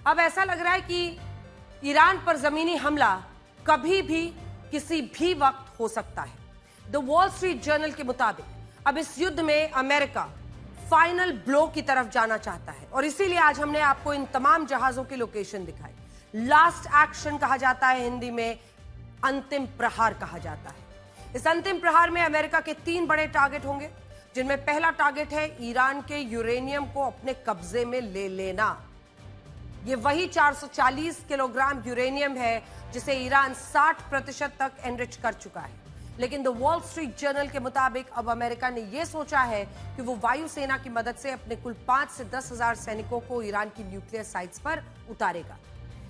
अब ऐसा लग रहा है कि ईरान पर जमीनी हमला कभी भी किसी भी वक्त हो सकता है। द वॉल स्ट्रीट जर्नल के मुताबिक अब इस युद्ध में अमेरिका फाइनल ब्लो की तरफ जाना चाहता है और इसीलिए आज हमने आपको इन तमाम जहाजों की लोकेशन दिखाई। लास्ट एक्शन कहा जाता है, हिंदी में अंतिम प्रहार कहा जाता है। इस अंतिम प्रहार में अमेरिका के 3 बड़े टारगेट होंगे, जिनमें पहला टारगेट है ईरान के यूरेनियम को अपने कब्जे में ले लेना। ये वही 440 किलोग्राम यूरेनियम है जिसे ईरान 60% तक एनरिच कर चुका है। लेकिन द वॉल स्ट्रीट जर्नल के मुताबिक अब अमेरिका ने यह सोचा है कि वो वायुसेना की मदद से अपने कुल 5 से 10 हजार सैनिकों को ईरान की न्यूक्लियर साइट्स पर उतारेगा।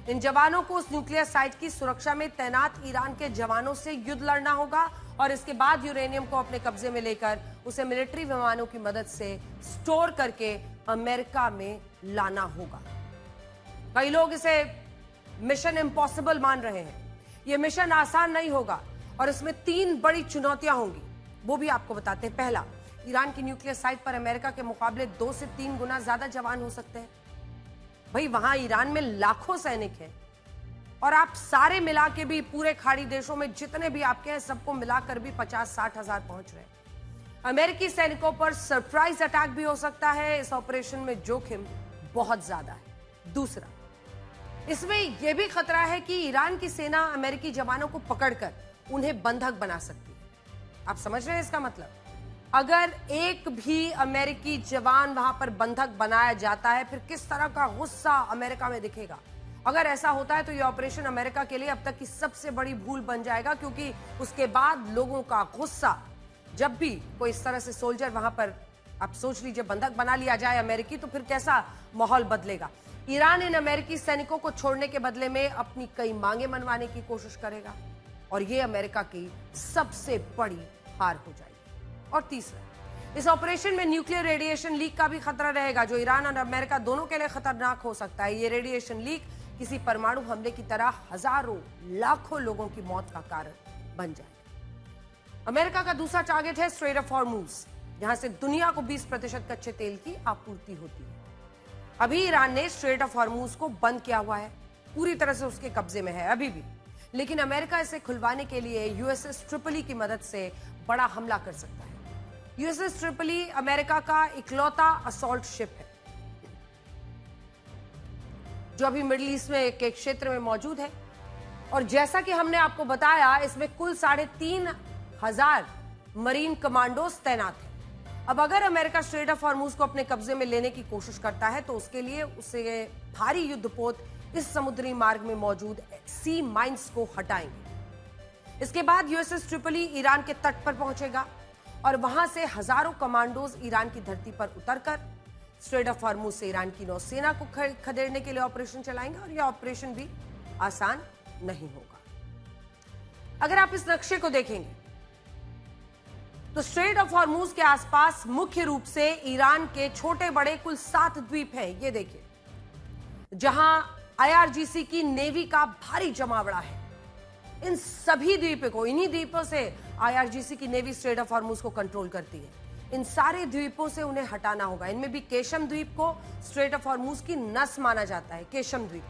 इन जवानों को उस न्यूक्लियर साइट की सुरक्षा में तैनात ईरान के जवानों से युद्ध लड़ना होगा और इसके बाद यूरेनियम को अपने कब्जे में लेकर उसे मिलिट्री विमानों की मदद से स्टोर करके अमेरिका में लाना होगा। कई लोग इसे मिशन इम्पॉसिबल मान रहे हैं। यह मिशन आसान नहीं होगा और इसमें 3 बड़ी चुनौतियां होंगी, वो भी आपको बताते हैं। पहला, ईरान की न्यूक्लियर साइट पर अमेरिका के मुकाबले 2 से 3 गुना ज्यादा जवान हो सकते हैं। भाई वहां ईरान में लाखों सैनिक हैं और आप सारे मिला के भी पूरे खाड़ी देशों में जितने भी आपके हैं सबको मिलाकर भी 50-60 हजार पहुंच रहे हैं। अमेरिकी सैनिकों पर सरप्राइज अटैक भी हो सकता है। इस ऑपरेशन में जोखिम बहुत ज्यादा है। दूसरा, इसमें यह भी खतरा है कि ईरान की सेना अमेरिकी जवानों को पकड़कर उन्हें बंधक बना सकती है। आप समझ रहे हैं इसका मतलब? अगर एक भी अमेरिकी जवान वहां पर बंधक बनाया जाता है, फिर किस तरह का गुस्सा अमेरिका में दिखेगा। अगर ऐसा होता है तो यह ऑपरेशन अमेरिका के लिए अब तक की सबसे बड़ी भूल बन जाएगा, क्योंकि उसके बाद लोगों का गुस्सा, जब भी कोई इस तरह से सोल्जर वहां पर, आप सोच लीजिए, बंधक बना लिया जाए अमेरिकी, तो फिर कैसा माहौल बदलेगा। ईरान इन अमेरिकी सैनिकों को छोड़ने के बदले में अपनी कई मांगे मनवाने की कोशिश करेगा और यह अमेरिका की सबसे बड़ी हार हो जाएगी। और तीसरा, इस ऑपरेशन में न्यूक्लियर रेडिएशन लीक का भी खतरा रहेगा, जो ईरान और अमेरिका दोनों के लिए खतरनाक हो सकता है। यह रेडिएशन लीक किसी परमाणु हमले की तरह हजारों लाखों लोगों की मौत का कारण बन जाएगा। अमेरिका का दूसरा टारगेट है स्ट्रेट ऑफ हॉर्मुज, जहां से दुनिया को 20% कच्चे तेल की आपूर्ति होती है। अभी ईरान ने स्ट्रेट ऑफ हॉर्मुज को बंद किया हुआ है, पूरी तरह से उसके कब्जे में है अभी भी, लेकिन अमेरिका इसे खुलवाने के लिए यूएसएस ट्रिपली की मदद से बड़ा हमला कर सकता है। यूएसएस ट्रिपली अमेरिका का इकलौता असॉल्ट शिप है जो अभी मिडिल ईस्ट में के क्षेत्र में मौजूद है और जैसा कि हमने आपको बताया, इसमें कुल 3,500 मरीन कमांडोज तैनात हैं। अब अगर अमेरिका स्ट्रेट ऑफ हॉर्मुज को अपने कब्जे में लेने की कोशिश करता है तो उसके लिए उसे भारी युद्धपोत इस समुद्री मार्ग में मौजूद सी माइंस को हटाएंगे। इसके बाद यूएसएस ट्रिपली ईरान के तट पर पहुंचेगा और वहां से हजारों कमांडोज ईरान की धरती पर उतरकर स्ट्रेट ऑफ हॉर्मुज से ईरान की नौसेना को खदेड़ने के लिए ऑपरेशन चलाएंगे और यह ऑपरेशन भी आसान नहीं होगा। अगर आप इस नक्शे को देखेंगे तो स्ट्रेट ऑफ हॉर्मुज के आसपास मुख्य रूप से ईरान के छोटे बड़े कुल 7 द्वीप हैं। ये देखिए, जहां आईआरजीसी की नेवी का भारी जमावड़ा है। इन सभी द्वीपों को, इन्हीं द्वीपों से आईआरजीसी की नेवी स्ट्रेट ऑफ हॉर्मुज को कंट्रोल करती है। इन सारे द्वीपों से उन्हें हटाना होगा। इनमें भी केशम द्वीप को स्ट्रेट ऑफ हॉर्मुज की नस माना जाता है। केशम द्वीप,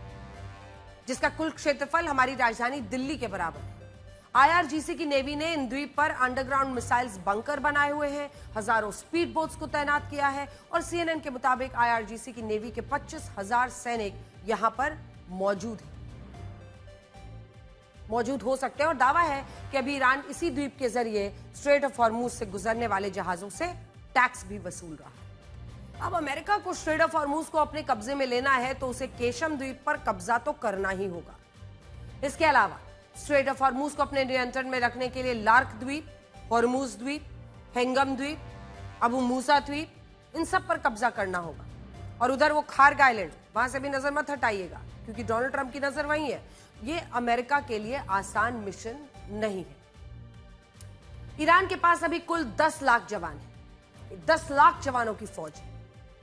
जिसका कुल क्षेत्रफल हमारी राजधानी दिल्ली के बराबर है। आईआरजीसी की नेवी ने इन द्वीप पर अंडरग्राउंड मिसाइल्स बंकर बनाए हुए हैं, हजारों स्पीड बोट्स को तैनात किया है और सीएनएन के मुताबिक आईआरजीसी की नेवी के 25,000 सैनिक यहां पर मौजूद हो सकते हैं और दावा है कि अभी ईरान इसी द्वीप के जरिए स्ट्रेट ऑफ हॉर्मुज से गुजरने वाले जहाजों से टैक्स भी वसूल रहा है। अब अमेरिका को स्ट्रेट ऑफ हॉर्मुज को अपने कब्जे में लेना है तो उसे केशम द्वीप पर कब्जा तो करना ही होगा। इसके अलावा स्ट्रेट ऑफ हॉर्मुज को अपने नियंत्रण में रखने के लिए लार्क द्वीप, हॉर्मुज द्वीप, हेंगम द्वीप, अबू मूसा द्वीप, इन सब पर कब्जा करना होगा। और उधर वो खार्ग आइलैंड, वहां से भी नजर मत हटाइएगा क्योंकि डोनाल्ड ट्रंप की नजर वहीं है। ये अमेरिका के लिए आसान मिशन नहीं है। ईरान के पास अभी कुल 10 लाख जवान हैं, 10 लाख जवानों की फौज है,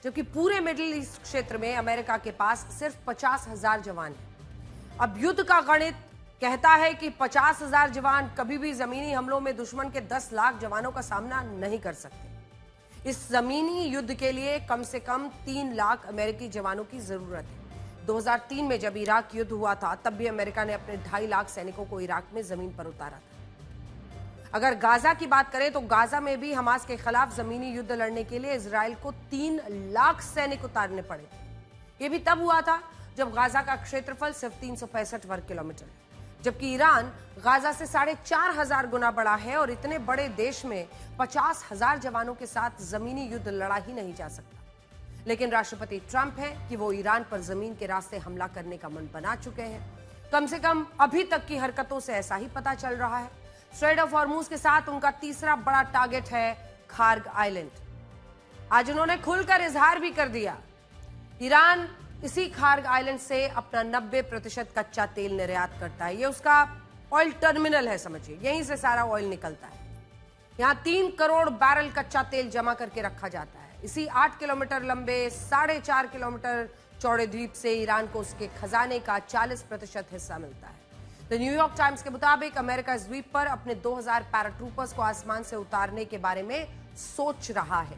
जबकि पूरे मिडिल ईस्ट क्षेत्र में अमेरिका के पास सिर्फ 50,000 जवान हैं। अब युद्ध का गणित कहता है कि 50,000 जवान कभी भी जमीनी हमलों में दुश्मन के 10 लाख जवानों का सामना नहीं कर सकते। इस जमीनी युद्ध के लिए कम से कम 3 लाख अमेरिकी जवानों की जरूरत है, 2003 में जब इराक युद्ध हुआ था तब भी अमेरिका ने अपने 2.5 लाख सैनिकों को इराक में जमीन पर उतारा था। अगर गाजा की बात करें तो गाजा में भी हमास के खिलाफ जमीनी युद्ध लड़ने के लिए इजराइल को 3 लाख सैनिक उतारने पड़े थे। यह भी तब हुआ था जब गाजा का क्षेत्रफल सिर्फ 365 वर्ग किलोमीटर है, जबकि ईरान गाजा से 4,500 गुना बड़ा है और इतने बड़े देश में 50,000 जवानों के साथ जमीनी युद्ध लड़ा ही नहीं जा सकता। लेकिन राष्ट्रपति ट्रंप है कि वो ईरान पर जमीन के रास्ते हमला करने का मन बना चुके हैं। कम से कम अभी तक की हरकतों से ऐसा ही पता चल रहा है। स्ट्रेट ऑफ हॉर्मुज के साथ उनका तीसरा बड़ा टारगेट है खार्ग आइलैंड। आज उन्होंने खुलकर इजहार भी कर दिया। ईरान इसी खार्ग आइलैंड से अपना 90% कच्चा तेल निर्यात करता है। ये उसका ऑयल टर्मिनल है, समझिए, यहीं से सारा ऑयल निकलता है। यहाँ 3 करोड़ बैरल कच्चा तेल जमा करके रखा जाता है। इसी 8 किलोमीटर लंबे 4.5 किलोमीटर चौड़े द्वीप से ईरान को उसके खजाने का 40% हिस्सा मिलता है। द न्यूयॉर्क टाइम्स के मुताबिक अमेरिका इस द्वीप पर अपने 2000 पैराट्रूपर्स को आसमान से उतारने के बारे में सोच रहा है।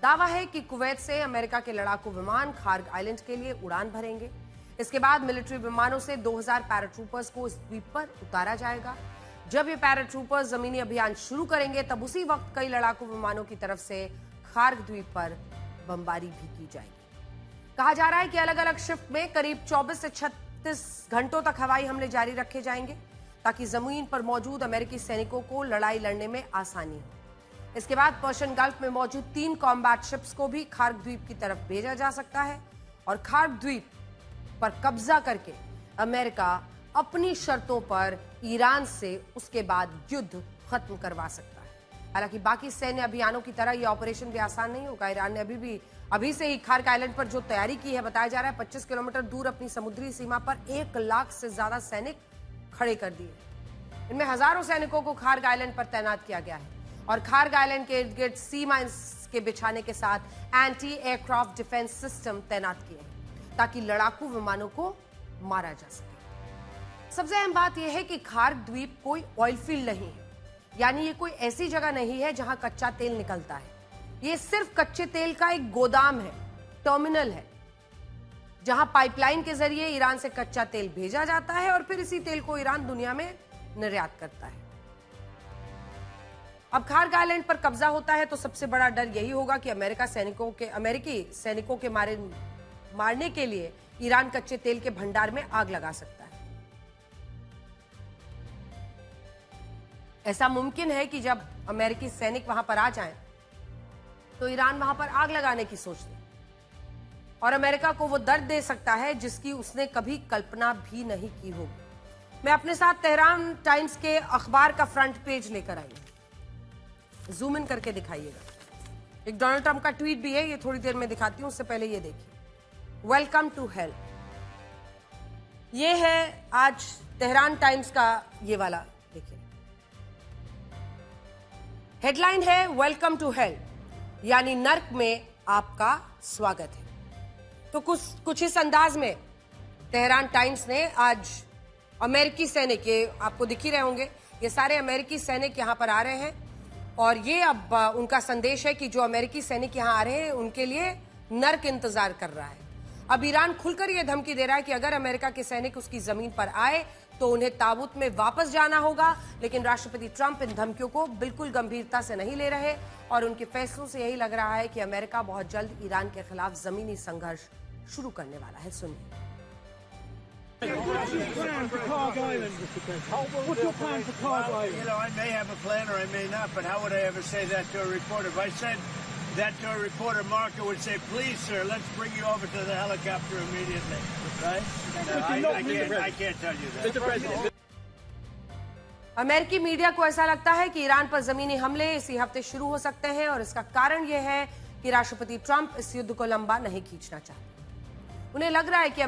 दावा है कि कुवैत से अमेरिका के लड़ाकू विमान खार्ग आइलैंड के लिए उड़ान भरेंगे। इसके बाद मिलिट्री विमानों से 2000 पैराट्रूपर्स को इस द्वीप पर उतारा जाएगा। जब ये पैराट्रूपर्स जमीनी अभियान शुरू करेंगे तब उसी वक्त कई लड़ाकू विमानों की तरफ से खार्ग द्वीप पर बमबारी भी की जाएगी। कहा जा रहा है कि अलग अलग शिफ्ट में करीब 24 से 36 घंटों तक हवाई हमले जारी रखे जाएंगे ताकि जमीन पर मौजूद अमेरिकी सैनिकों को लड़ाई लड़ने में आसानी हो। इसके बाद पर्शियन गल्फ में मौजूद 3 कॉम्बैट शिप्स को भी खार्ग द्वीप की तरफ भेजा जा सकता है और खार्ग द्वीप पर कब्जा करके अमेरिका अपनी शर्तों पर ईरान से उसके बाद युद्ध खत्म करवा सकता है। हालांकि बाकी सैन्य अभियानों की तरह यह ऑपरेशन भी आसान नहीं होगा। ईरान ने अभी से ही खार्ग आइलैंड पर जो तैयारी की है, बताया जा रहा है 25 किलोमीटर दूर अपनी समुद्री सीमा पर 1 लाख से ज्यादा सैनिक खड़े कर दिए। इनमें हजारों सैनिकों को खार्ग आइलैंड पर तैनात किया गया है और खार्ग आइलैंड के इर्द गिर्द सी माइंस के बिछाने के साथ एंटी एयरक्राफ्ट डिफेंस सिस्टम तैनात किए हैं ताकि लड़ाकू विमानों को मारा जा सके। सबसे अहम बात यह है कि खार्ग द्वीप कोई ऑयल फील्ड नहीं है, यानी ये कोई ऐसी जगह नहीं है जहां कच्चा तेल निकलता है। ये सिर्फ कच्चे तेल का एक गोदाम है, टर्मिनल है, जहां पाइपलाइन के जरिए ईरान से कच्चा तेल भेजा जाता है और फिर इसी तेल को ईरान दुनिया में निर्यात करता है। अब खार्ग आइलैंड पर कब्जा होता है तो सबसे बड़ा डर यही होगा कि अमेरिकी सैनिकों के मारने के लिए ईरान कच्चे तेल के भंडार में आग लगा सकता है। ऐसा मुमकिन है कि जब अमेरिकी सैनिक वहां पर आ जाएं तो ईरान वहां पर आग लगाने की सोच ले और अमेरिका को वो दर्द दे सकता है जिसकी उसने कभी कल्पना भी नहीं की होगी। मैं अपने साथ तेहरान टाइम्स के अखबार का फ्रंट पेज लेकर आई हूं, जूम इन करके दिखाइएगा। एक डोनाल्ड ट्रंप का ट्वीट भी है, ये थोड़ी देर में दिखाती हूं, उससे पहले ये देखिए। वेलकम टू हेल, ये है आज तेहरान टाइम्स का ये वाला, देखिए हेडलाइन है वेलकम टू हेल, यानी नर्क में आपका स्वागत है। तो कुछ इस अंदाज में तेहरान टाइम्स ने आज अमेरिकी सैनिक, ये आपको दिख ही रहे होंगे, ये सारे अमेरिकी सैनिक यहां पर आ रहे हैं और ये अब उनका संदेश है कि जो अमेरिकी सैनिक यहां आ रहे हैं उनके लिए नर्क इंतजार कर रहा है। अब ईरान खुलकर यह धमकी दे रहा है कि अगर अमेरिका के सैनिक उसकी जमीन पर आए तो उन्हें ताबूत में वापस जाना होगा, लेकिन राष्ट्रपति ट्रंप इन धमकियों को बिल्कुल गंभीरता से नहीं ले रहे और उनके फैसलों से यही लग रहा है कि अमेरिका बहुत जल्द ईरान के खिलाफ जमीनी संघर्ष शुरू करने वाला है। सुनिए। What's your plan for Carg Island, Mr. President? What's your plan for Carg Island? You know, I may have a plan or I may not, but how would I ever say that to a reporter? If I said that to a reporter, Marco would say, please, sir, let's bring you over to the helicopter immediately. Right? No, I can't tell you that. Mr. President. अमेरिकी media को ऐसा लगता है कि Iran पर जमीनी हमले इसी हफ्ते शुरू हो सकते हैं और इसका कारण यह है कि राष्ट्रपति ट्रंप इस युद्ध को लंबा नहीं खींचना चाहते। उन्हें लग रहा है कि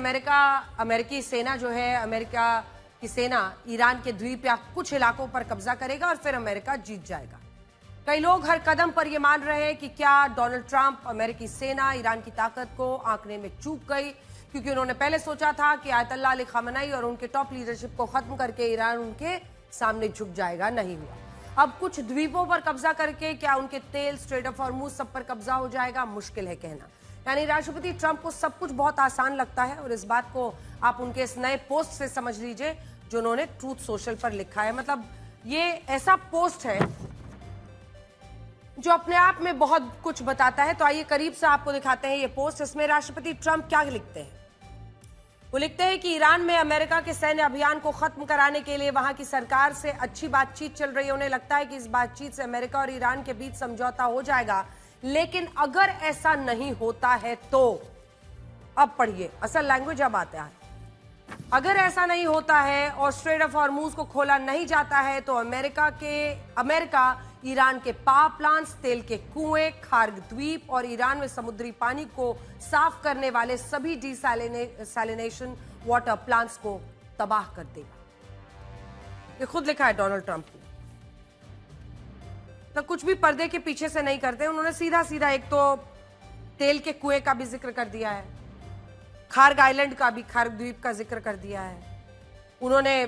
अमेरिकी सेना जो है, अमेरिका की सेना ईरान के द्वीप या कुछ इलाकों पर कब्जा करेगा और फिर अमेरिका जीत जाएगा। कई लोग हर कदम पर यह मान रहे हैं कि क्या डोनाल्ड ट्रंप, अमेरिकी सेना ईरान की ताकत को आंकने में चूक गई, क्योंकि उन्होंने पहले सोचा था कि आयतुल्लाह अली खामेनी और उनके टॉप लीडरशिप को खत्म करके ईरान उनके सामने झुक जाएगा। नहीं हुआ। अब कुछ द्वीपों पर कब्जा करके क्या उनके तेल, स्ट्रेट ऑफ हॉर्मुज सब पर कब्जा हो जाएगा? मुश्किल है कहना, यानी राष्ट्रपति ट्रंप को सब कुछ बहुत आसान लगता है, और इस बात को आप उनके इस नए पोस्ट से समझ लीजिए जो उन्होंने ट्रूथ सोशल पर लिखा है। मतलब ये ऐसा पोस्ट है जो अपने आप में बहुत कुछ बताता है। तो आइए करीब से आपको दिखाते हैं ये पोस्ट। इसमें राष्ट्रपति ट्रंप क्या लिखते हैं। वो लिखते हैं कि ईरान में अमेरिका के सैन्य अभियान को खत्म कराने के लिए वहां की सरकार से अच्छी बातचीत चल रही है। उन्हें लगता है कि इस बातचीत से अमेरिका और ईरान के बीच समझौता हो जाएगा, लेकिन अगर ऐसा नहीं होता है तो, अब पढ़िए असल लैंग्वेज अब आता है, अगर ऐसा नहीं होता है और स्ट्रेट ऑफ हॉर्मुज को खोला नहीं जाता है तो अमेरिका ईरान के पावर प्लांट्स, तेल के कुएं, खार्ग द्वीप और ईरान में समुद्री पानी को साफ करने वाले सभी डिसैलिनेशन वाटर प्लांट्स को तबाह कर देगा। ये खुद लिखा है डोनाल्ड ट्रंप ने। तो कुछ भी पर्दे के पीछे से नहीं करते, उन्होंने सीधा सीधा एक तो तेल के कुएं का भी जिक्र कर दिया है, खार्ग आइलैंड का भी, खार्ग द्वीप का जिक्र कर दिया है। उन्होंने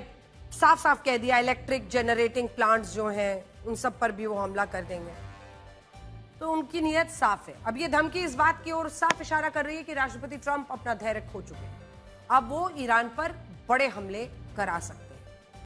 साफ साफ कह दिया इलेक्ट्रिक जनरेटिंग प्लांट्स जो हैं उन सब पर भी वो हमला कर देंगे। तो उनकी नीयत साफ है। अब ये धमकी इस बात की ओर साफ इशारा कर रही है कि राष्ट्रपति ट्रंप अपना धैर्य खो चुके हैं, अब वो ईरान पर बड़े हमले करा सकते हैं।